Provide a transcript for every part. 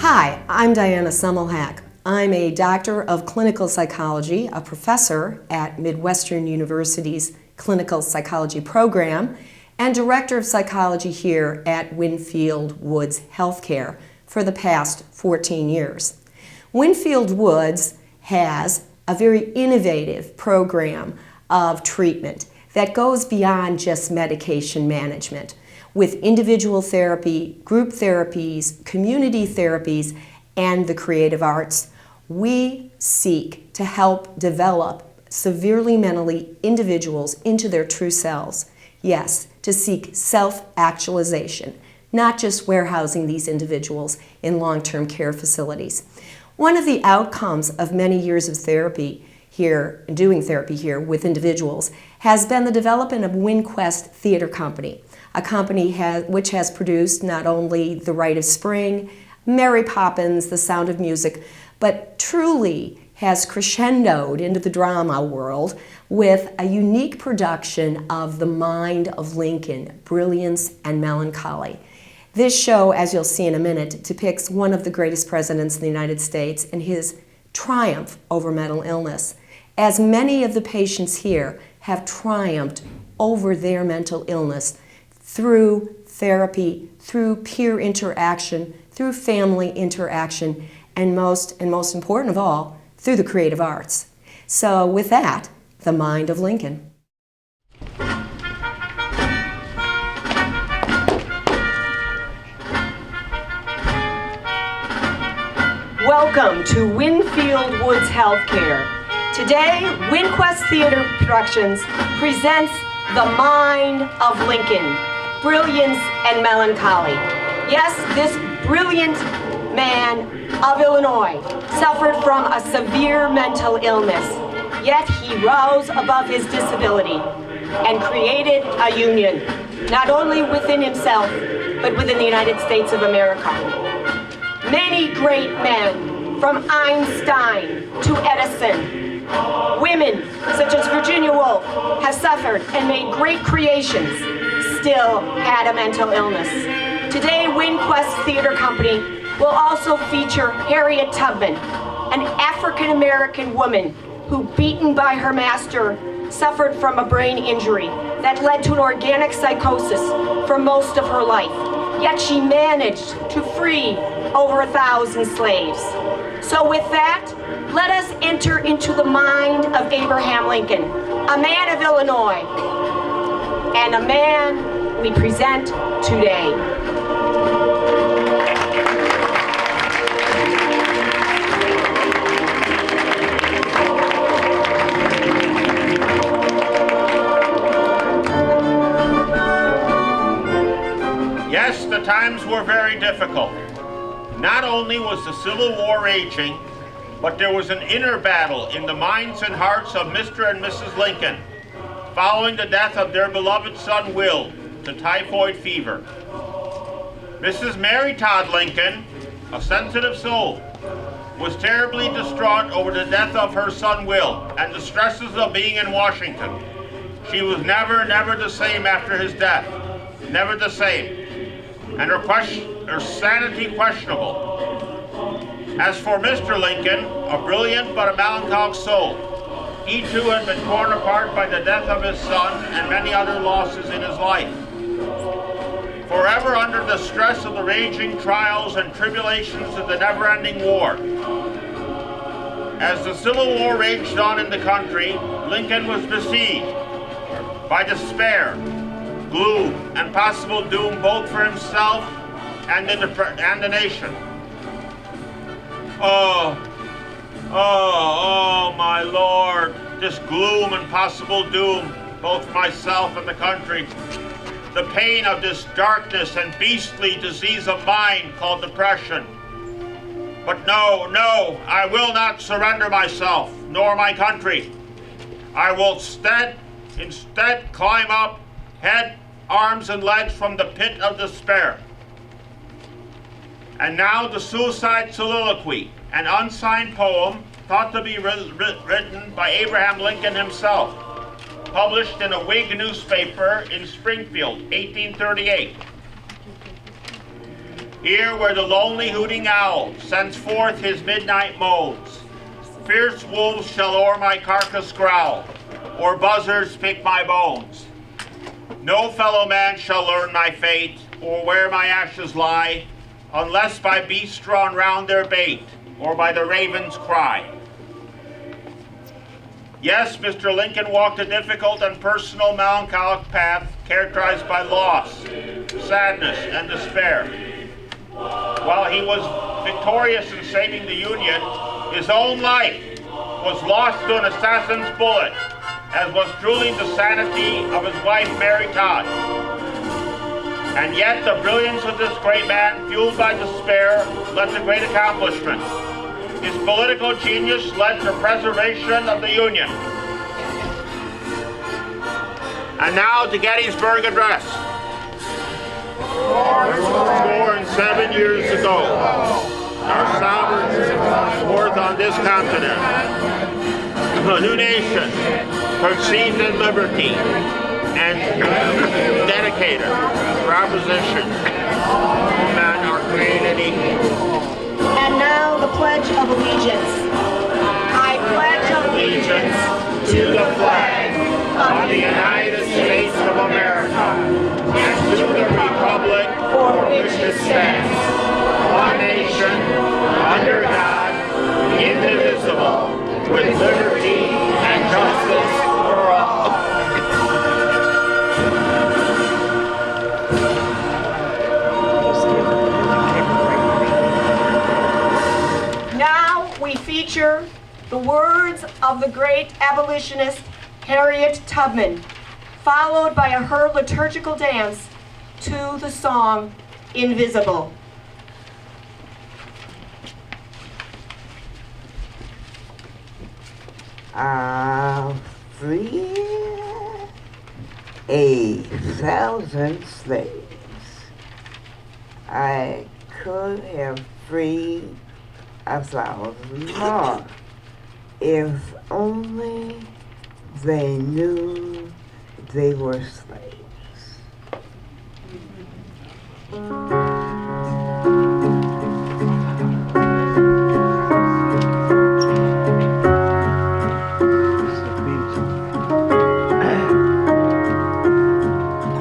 Hi, I'm Diana Summelhack. I'm a doctor of clinical psychology, a professor at Midwestern University's clinical psychology program, and director of psychology here at Winfield Woods Healthcare for the past 14 years. Winfield Woods has a very innovative program of treatment that goes beyond just medication management, with individual therapy, group therapies, community therapies, and the creative arts. We seek to help develop severely mentally individuals into their true selves. Yes, to seek self-actualization, not just warehousing these individuals in long-term care facilities. One of the outcomes of many years of therapy here, doing therapy here with individuals, has been the development of Winquest Theater Company, a company which has produced not only The Rite of Spring, Mary Poppins, The Sound of Music, but truly has crescendoed into the drama world with a unique production of The Mind of Lincoln, Brilliance and Melancholy. This show, as you'll see in a minute, depicts one of the greatest presidents in the United States and his triumph over mental illness, as many of the patients here have triumphed over their mental illness through therapy, through peer interaction, through family interaction, and most important of all, through the creative arts. So with that, The Mind of Lincoln. Welcome to Winfield Woods Healthcare. Today, Winquest Theater Productions presents The Mind of Lincoln, Brilliance and Melancholy. Yes, this brilliant man of Illinois suffered from a severe mental illness, yet he rose above his disability and created a union, not only within himself, but within the United States of America. Many great men, from Einstein to Edison, women such as Virginia Woolf have suffered and made great creations, still had a mental illness. Today, Winquest Theater Company will also feature Harriet Tubman, an African-American woman who, beaten by her master, suffered from a brain injury that led to an organic psychosis for most of her life. Yet she managed to free over 1,000 slaves. So with that, let us enter into the mind of Abraham Lincoln, a man of Illinois, and a man we present today. Yes, the times were very difficult. Not only was the Civil War raging, but there was an inner battle in the minds and hearts of Mr. and Mrs. Lincoln, following the death of their beloved son Will to typhoid fever. Mrs. Mary Todd Lincoln, a sensitive soul, was terribly distraught over the death of her son Will and the stresses of being in Washington. She was never the same after his death, never the same, and her sanity questionable. As for Mr. Lincoln, a brilliant but a melancholic soul, he too had been torn apart by the death of his son and many other losses in his life. Forever under the stress of the raging trials and tribulations of the never-ending war. As the Civil War raged on in the country, Lincoln was besieged by despair, gloom, and possible doom both for himself and the nation. Oh, my Lord, this gloom and possible doom, both for myself and the country. The pain of this darkness and beastly disease of mind called depression. But no, I will not surrender myself, nor my country. I will instead climb up, head, arms, and legs from the pit of despair. And now the Suicide Soliloquy, an unsigned poem thought to be written by Abraham Lincoln himself, published in a Whig newspaper in Springfield, 1838. Here where the lonely hooting owl sends forth his midnight moans, fierce wolves shall o'er my carcass growl, or buzzards pick my bones. No fellow man shall learn my fate, or where my ashes lie, unless by beasts drawn round their bait, or by the raven's cry. Yes, Mr. Lincoln walked a difficult and personal melancholic path characterized by loss, sadness, and despair. While he was victorious in saving the Union, his own life was lost to an assassin's bullet, as was truly the sanity of his wife, Mary Todd. And yet the brilliance of this great man, fueled by despair, led to great accomplishment. His political genius led to preservation of the Union. And now the Gettysburg Address. 407 years ago, our sovereign forth on this continent, a new nation, conceived in liberty and dedicated to proposition, all men are created equal. And now the Pledge of Allegiance. I pledge Allegiance to the flag of the United States of America and to the republic for which it stands, one nation, under God, indivisible, with liberty and justice for all. Now we feature the words of the great abolitionist Harriet Tubman, followed by her liturgical dance to the song Invisible. I'll free 1,000 slaves. I could have freed 1,000 more if only they knew they were slaves.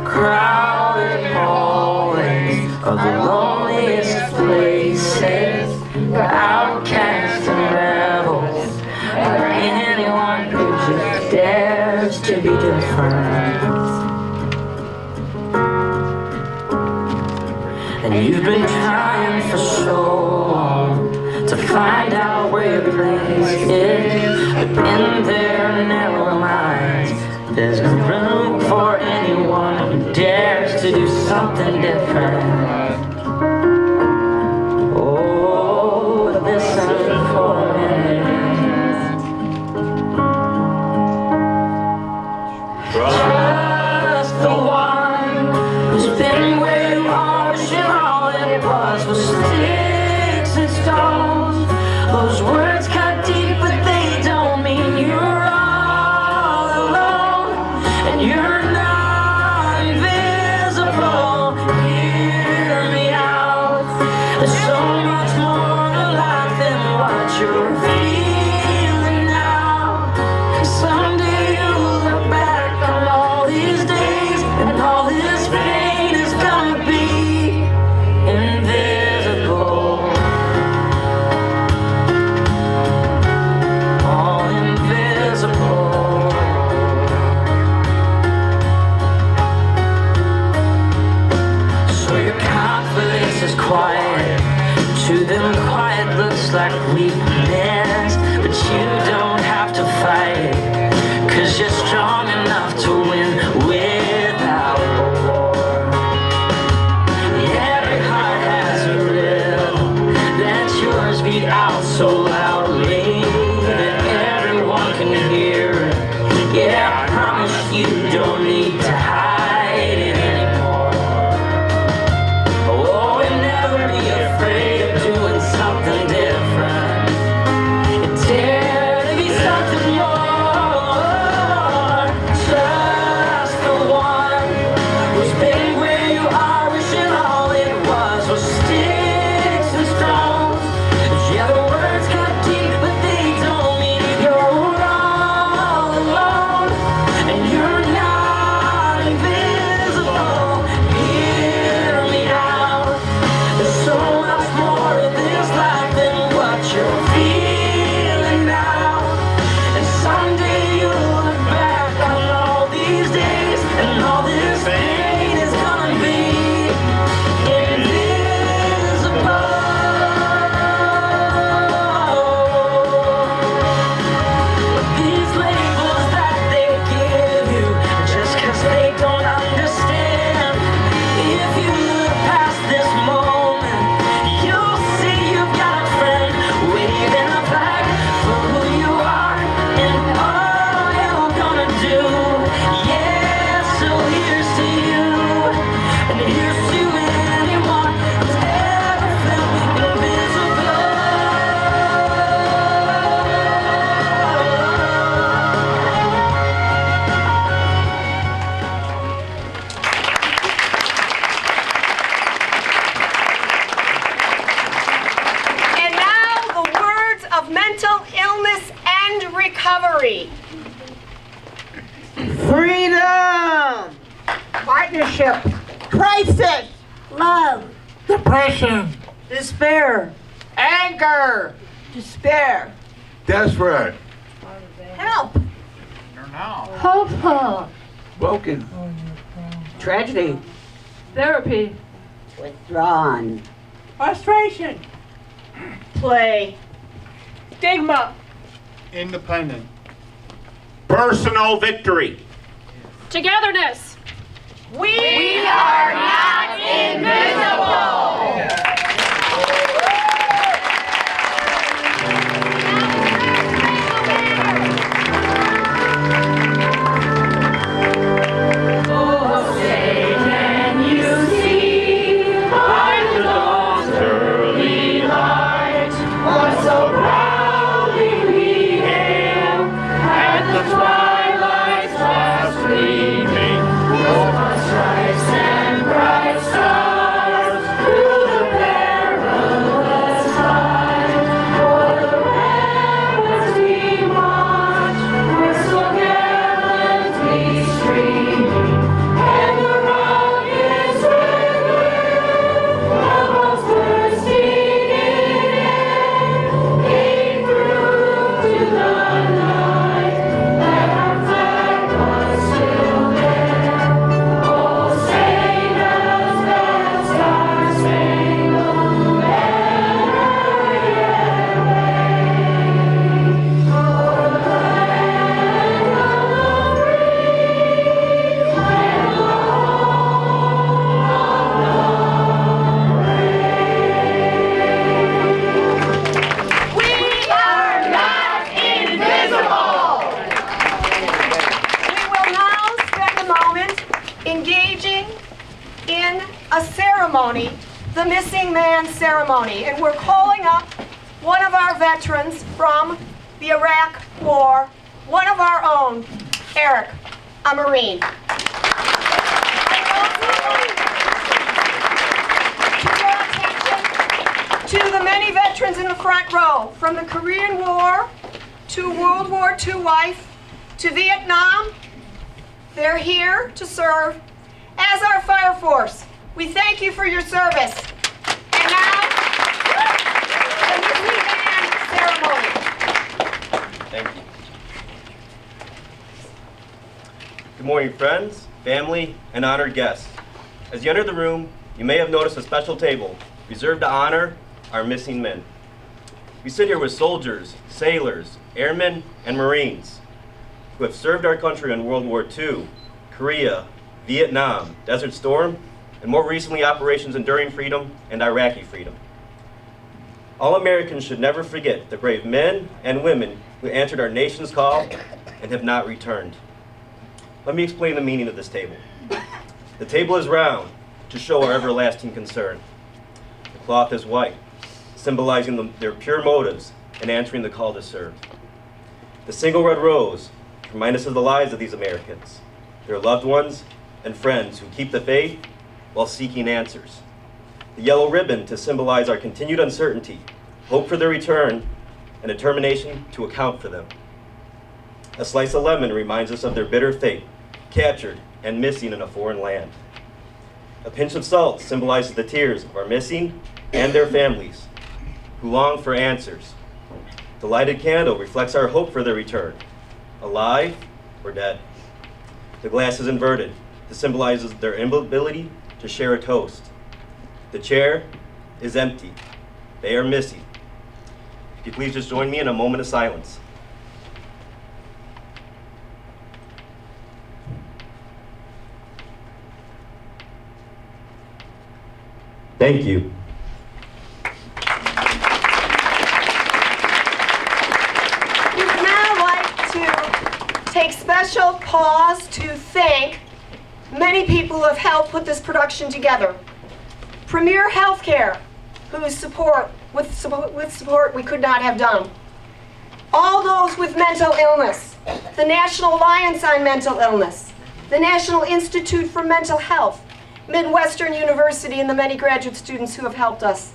Crowded hallways of the loneliest places, the outcasts and rebels, or anyone who just dares to be different. And you've been trying for so long to find out where your place is, but in their narrow minds there's no room for anyone who dares to do something different. Oh, listen for a minute. Trust the one who's been where you are, wishing all it was sticks and stones. Those words cut deep, but they don't mean you're all alone. And you're not invisible. Hear me out. There's so much more to life than what you're feeling now. Someday you'll look back on all these days, and all this pain is gonna be invisible. All invisible. So your confidence is quiet. To them, quiet looks like weakness, but you don't have to fight it, 'cause you're strong enough to win without war. Every heart has a rhythm. Let yours beat out so loudly that everyone can hear it. Yeah, I promise you don't need to hide it anymore. Oh, and never be afraid of doing something different. Discovery. Freedom! Partnership. Crisis! Love. Depression! Despair. Anger! Despair. Desperate. Help. Hopeful. Broken. Tragedy. Therapy. Withdrawn. Frustration. Play. Stigma. Independent. Personal victory. Togetherness. We are not invisible. The Missing Man Ceremony, and we're calling up one of our veterans from the Iraq War, one of our own, Eric, a Marine. To the many veterans in the front row, from the Korean War to World War II life to Vietnam, they're here to serve as our fire force. We thank you for your service. And now, the Missing Man ceremony. Thank you. Good morning, friends, family, and honored guests. As you enter the room, you may have noticed a special table reserved to honor our missing men. We sit here with soldiers, sailors, airmen, and Marines who have served our country in World War II, Korea, Vietnam, Desert Storm, and more recently Operations Enduring Freedom and Iraqi Freedom. All Americans should never forget the brave men and women who answered our nation's call and have not returned. Let me explain the meaning of this table. The table is round to show our everlasting concern. The cloth is white, symbolizing their pure motives in answering the call to serve. The single red rose remind us of the lives of these Americans, their loved ones and friends who keep the faith while seeking answers. The yellow ribbon to symbolize our continued uncertainty, hope for their return, and determination to account for them. A slice of lemon reminds us of their bitter fate, captured and missing in a foreign land. A pinch of salt symbolizes the tears of our missing and their families, who long for answers. The lighted candle reflects our hope for their return, alive or dead. The glass is inverted to symbolize their inability to share a toast. The chair is empty. They are missing. If you please just join me in a moment of silence. Thank you. We'd now like to take special pause to thank many people who have helped put this production together. Premier Healthcare, whose support we could not have done. All those with mental illness, the National Alliance on Mental Illness, the National Institute for Mental Health, Midwestern University, and the many graduate students who have helped us.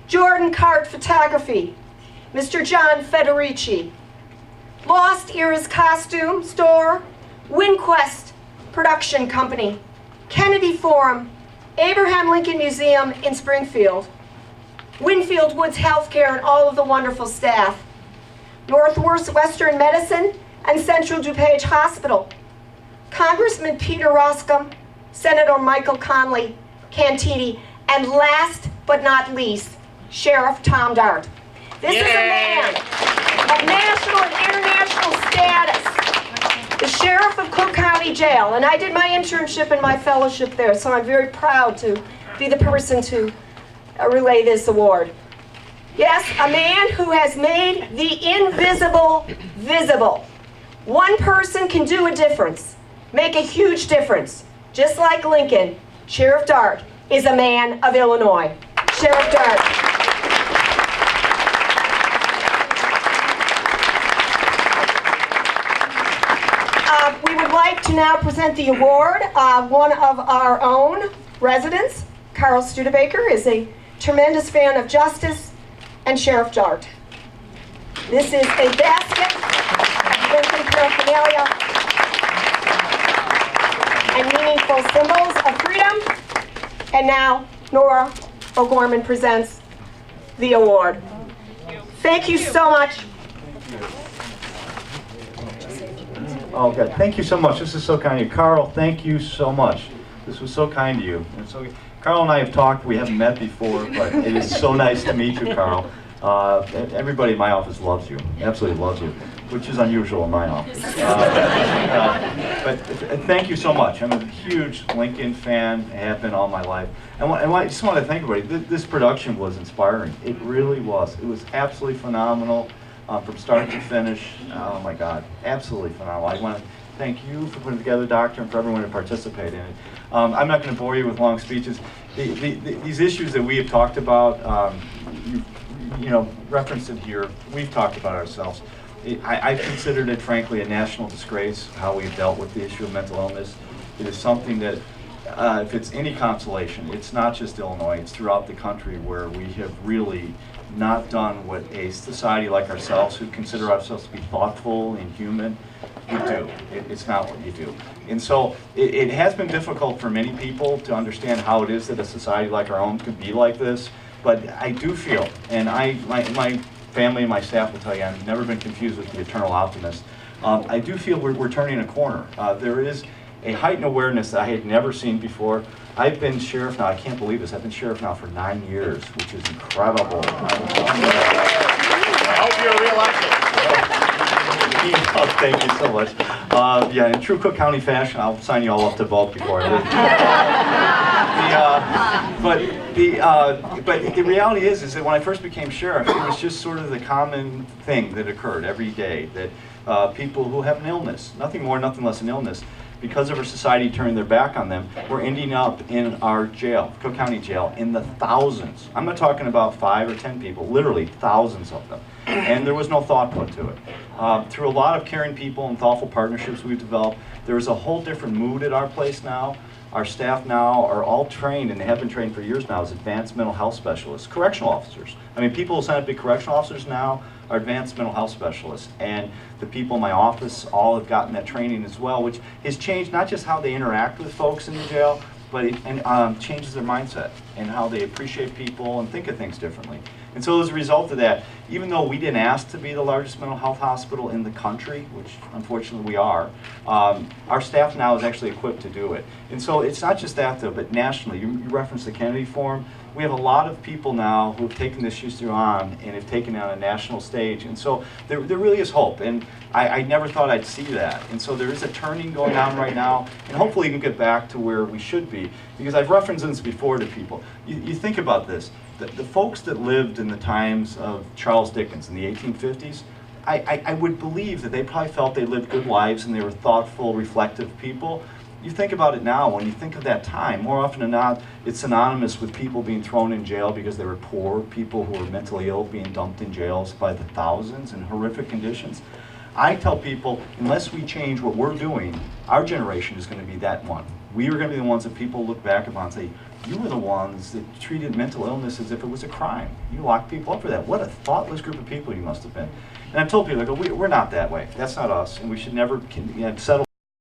Jordan Cart Photography, Mr. John Federici, Lost Ears Costume Store, Winquest Production Company, Kennedy Forum, Abraham Lincoln Museum in Springfield, Winfield Woods Healthcare and all of the wonderful staff, Northwestern Medicine and Central DuPage Hospital, Congressman Peter Roscom, Senator Michael Cantini, and last but not least, Sheriff Tom Dart. This is a man of national and international status, the Sheriff of Cook County Jail, and I did my internship and my fellowship there, so I'm very proud to be the person to relay this award. Yes, a man who has made the invisible visible. One person can do a difference, make a huge difference. Just like Lincoln, Sheriff Dart is a man of Illinois. Sheriff Dart. We would like to now present the award. One of our own residents, Carl Studebaker, is a tremendous fan of justice and Sheriff Dart. This is a basket of Lincoln paraphernalia and meaningful symbols of freedom. And now, Nora O'Gorman presents the award. Thank you so much. Oh, good. Thank you so much. This is so kind of you. Carl, thank you so much. This was so kind of you. And so, Carl and I have talked. We haven't met before, but it is so nice to meet you, Carl. Everybody in my office loves you, absolutely loves you, which is unusual in my office. But thank you so much. I'm a huge Lincoln fan, have been all my life. And I just want to thank everybody. This production was inspiring. It really was. It was absolutely phenomenal from start to finish. Oh my God, absolutely phenomenal. I want to thank you for putting it together, Doctor, and for everyone who participated in it. I'm not going to bore you with long speeches. These issues that we have talked about, you know, referenced in here, we've talked about ourselves. I considered it, frankly, a national disgrace how we've dealt with the issue of mental illness. It is something that, if it's any consolation, it's not just Illinois, it's throughout the country where we have really not done what a society like ourselves, who consider ourselves to be thoughtful and human, would do. It's not what you do. And so it has been difficult for many people to understand how it is that a society like our own could be like this. But I do feel, and my family and my staff will tell you, I've never been confused with the eternal optimist. I do feel we're turning a corner. There is a heightened awareness that I had never seen before. I've been sheriff now, I can't believe this, I've been sheriff now for 9 years, which is incredible. I hope you're reelected. Oh, thank you so much. Yeah, in true Cook County fashion, I'll sign you all up to vote before I leave. But the reality is that when I first became sheriff, it was just sort of the common thing that occurred every day, that people who have an illness, nothing more, nothing less than illness, because of our society turning their back on them, we're ending up in our jail, Cook County Jail, in the thousands. I'm not talking about 5 or 10 people, literally thousands of them. And there was no thought put to it. Through a lot of caring people and thoughtful partnerships we've developed, there is a whole different mood at our place now. Our staff now are all trained, and they have been trained for years now, as advanced mental health specialists, correctional officers. I mean, people who sign up to be correctional officers now are advanced mental health specialists. And the people in my office all have gotten that training as well, which has changed not just how they interact with folks in the jail, but it changes their mindset and how they appreciate people and think of things differently. And so as a result of that, even though we didn't ask to be the largest mental health hospital in the country, which unfortunately we are, our staff now is actually equipped to do it. And so it's not just that though, but nationally, you referenced the Kennedy Forum. We have a lot of people now who have taken this issue on and have taken it on a national stage. And so there really is hope. And I never thought I'd see that. And so there is a turning going on right now. And hopefully we can get back to where we should be. Because I've referenced this before to people. You think about this. The folks that lived in the times of Charles Dickens in the 1850s, I would believe that they probably felt they lived good lives and they were thoughtful, reflective people. You think about it now, when you think of that time, more often than not, it's synonymous with people being thrown in jail because they were poor, people who were mentally ill being dumped in jails by the thousands in horrific conditions. I tell people, unless we change what we're doing, our generation is going to be that one. We were going to be the ones that people look back upon and say, you were the ones that treated mental illness as if it was a crime. You locked people up for that. What a thoughtless group of people you must have been. And I've told people, I go, we're not that way. That's not us, and we should never settle